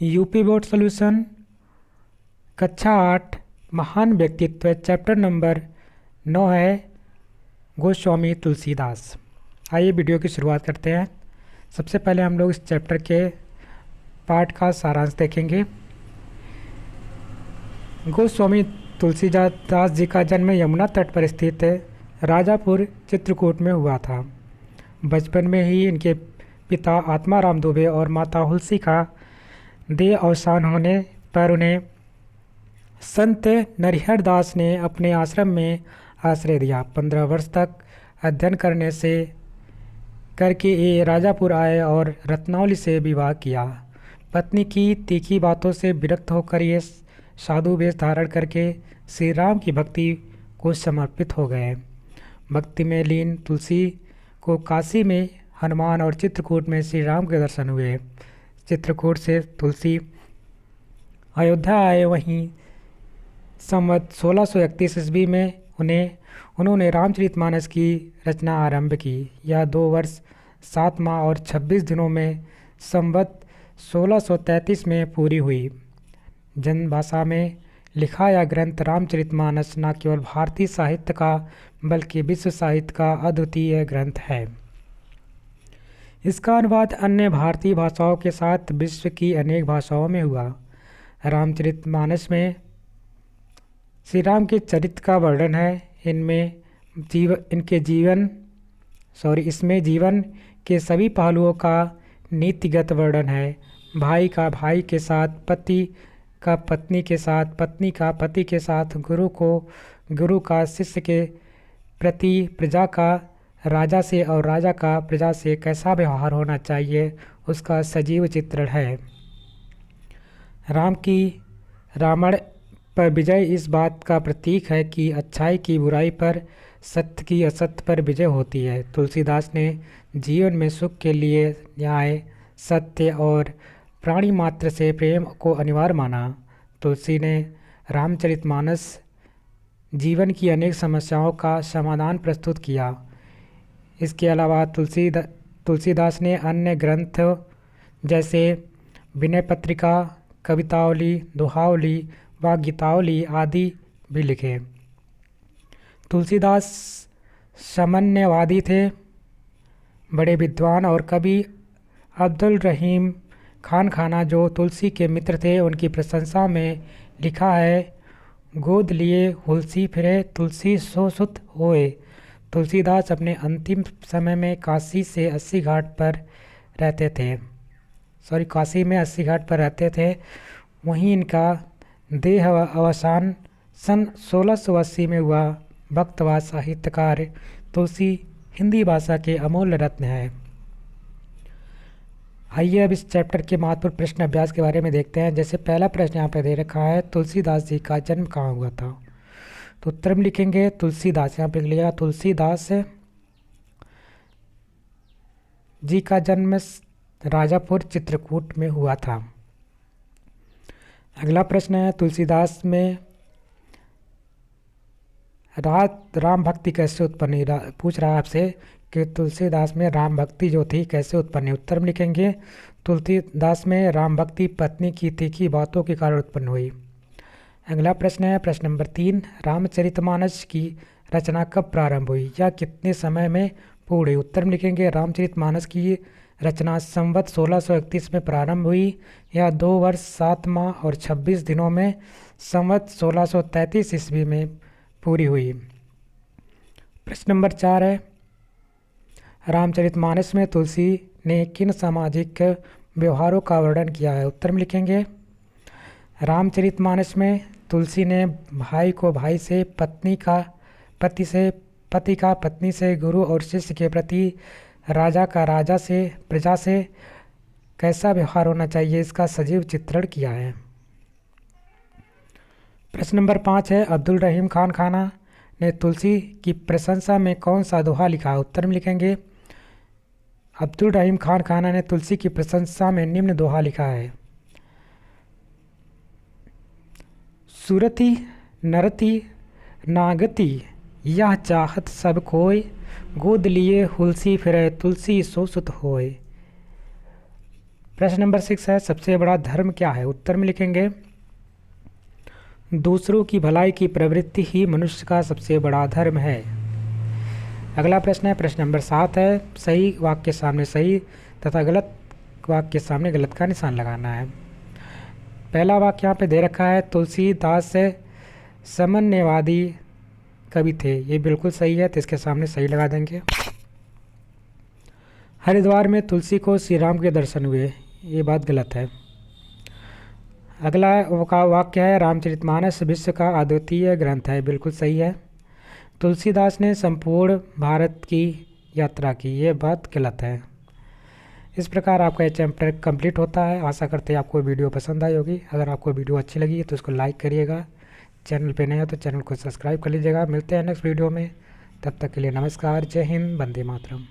UP board solution कक्षा 8 महान व्यक्तित्व चैप्टर नंबर 9 है गोस्वामी तुलसीदास। आइए वीडियो की शुरुआत करते हैं। सबसे पहले हम लोग इस चैप्टर के पाठ का सारांश देखेंगे। गोस्वामी तुलसीदास जी का जन्म यमुना तट पर स्थित राजापुर चित्रकूट में हुआ था। बचपन में ही इनके पिता आत्माराम दुबे और माता हुलसी का देह अवसान होने पर उन्हें संत नरिहर दास ने अपने आश्रम में आश्रय दिया। 15 वर्ष तक अध्ययन करके ये राजापुर आए और रत्नावली से विवाह किया। पत्नी की तीखी बातों से विरक्त होकर ये साधु वेश धारण करके श्री राम की भक्ति को समर्पित हो गए। भक्ति में लीन तुलसी को काशी में हनुमान और चित्रकूट में श्री राम के दर्शन हुए। चित्रकूट से तुलसी अयोध्या आए। वहीं संवत 1631 ईस्वी में उन्होंने रामचरितमानस की रचना आरंभ की। यह 2 वर्ष 7 माह और 26 दिनों में संवत 1633 में पूरी हुई। जन भाषा में लिखा यह ग्रंथ रामचरितमानस न केवल भारतीय साहित्य का बल्कि विश्व साहित्य का अद्वितीय ग्रंथ है। इसका अनुवाद अन्य भारतीय भाषाओं के साथ विश्व की अनेक भाषाओं में हुआ। रामचरितमानस में श्री राम के चरित्र का वर्णन है। इसमें जीवन के सभी पहलुओं का नीतिगत वर्णन है। भाई का भाई के साथ, पति का पत्नी के साथ, पत्नी का पति के साथ, गुरु का शिष्य के प्रति, प्रजा का राजा से और राजा का प्रजा से कैसा व्यवहार होना चाहिए, उसका सजीव चित्रण है। राम की रावण पर विजय इस बात का प्रतीक है कि अच्छाई की बुराई पर, सत्य की असत्य पर विजय होती है। तुलसीदास ने जीवन में सुख के लिए न्याय, सत्य और प्राणी मात्र से प्रेम को अनिवार्य माना। तुलसी ने रामचरितमानस जीवन की अनेक समस्याओं का समाधान प्रस्तुत किया। इसके अलावा तुलसीदास ने अन्य ग्रंथ जैसे विनय पत्रिका, कवितावली, दोहावली व गीतावली आदि भी लिखे। तुलसीदास सामान्यवादी थे। बड़े विद्वान और कवि अब्दुल रहीम खान खाना, जो तुलसी के मित्र थे, उनकी प्रशंसा में लिखा है, गोद लिए हुलसी फिरे तुलसी सो सुत होए। तुलसीदास अपने अंतिम समय में काशी में 80 घाट पर रहते थे। वहीं इनका देह अवसान सन 1680 में हुआ। भक्त व साहित्यकार तुलसी हिंदी भाषा के अमूल्य रत्न है। आइए अब इस चैप्टर के महत्वपूर्ण प्रश्न अभ्यास के बारे में देखते हैं। जैसे पहला प्रश्न यहाँ पे दे रखा है, तुलसीदास जी का जन्म कहाँ हुआ था? तो उत्तर में लिखेंगे तुलसीदास। यहाँ पे लिखा तुलसीदास जी का जन्म राजापुर चित्रकूट में हुआ था। अगला प्रश्न है, तुलसीदास में राम भक्ति कैसे उत्पन्न हुई? पूछ रहा है आपसे कि तुलसीदास में राम भक्ति जो थी कैसे उत्पन्न हुई। उत्तर में लिखेंगे तुलसीदास में राम भक्ति पत्नी की तीखी बातों के कारण उत्पन्न हुई। अगला प्रश्न है, प्रश्न नंबर 3, रामचरितमानस की रचना कब प्रारंभ हुई या कितने समय में पूर्ण हुई? उत्तर में लिखेंगे रामचरितमानस की रचना संवत 1631 में प्रारंभ हुई। यह 2 वर्ष 7 माह और 26 दिनों में संवत 1633 ईस्वी में पूरी हुई। प्रश्न नंबर 4 है, रामचरितमानस में तुलसी ने किन सामाजिक व्यवहारों का वर्णन किया है? उत्तर में लिखेंगे रामचरितमानस में तुलसी ने भाई को भाई से, पति का पत्नी से, गुरु और शिष्य के प्रति, राजा का राजा से, प्रजा से कैसा व्यवहार होना चाहिए, इसका सजीव चित्रण किया है। प्रश्न नंबर 5 है, अब्दुल रहीम खान खाना ने तुलसी की प्रशंसा में कौन सा दोहा लिखा है? उत्तर में लिखेंगे अब्दुल रहीम खान खाना ने तुलसी की प्रशंसा में निम्न दोहा लिखा है, सुरति नरति नागति यह चाहत सब कोय, गोद लिए हुलसी फिरे तुलसी सो सुत होय। प्रश्न नंबर 6 है, सबसे बड़ा धर्म क्या है? उत्तर में लिखेंगे दूसरों की भलाई की प्रवृत्ति ही मनुष्य का सबसे बड़ा धर्म है। अगला प्रश्न है, प्रश्न नंबर 7 है, सही वाक्य के सामने सही तथा गलत वाक्य के सामने गलत का निशान लगाना है। पहला वाक्य यहाँ पे दे रखा है, तुलसीदास समन्वयवादी कवि थे। ये बिल्कुल सही है, तो इसके सामने सही लगा देंगे। हरिद्वार में तुलसी को श्री राम के दर्शन हुए, ये बात गलत है। अगला वाक्य है, रामचरितमानस विश्व का अद्वितीय ग्रंथ है, बिल्कुल सही है। तुलसीदास ने संपूर्ण भारत की यात्रा की, ये बात गलत है। इस प्रकार आपका ये चैप्टर कंप्लीट होता है। आशा करते हैं आपको वीडियो पसंद आई होगी। अगर आपको वीडियो अच्छी लगी तो इसको लाइक करिएगा, चैनल पे नए हो तो चैनल को सब्सक्राइब कर लीजिएगा। मिलते हैं नेक्स्ट वीडियो में, तब तक के लिए नमस्कार, जय हिंद, वंदे मातरम।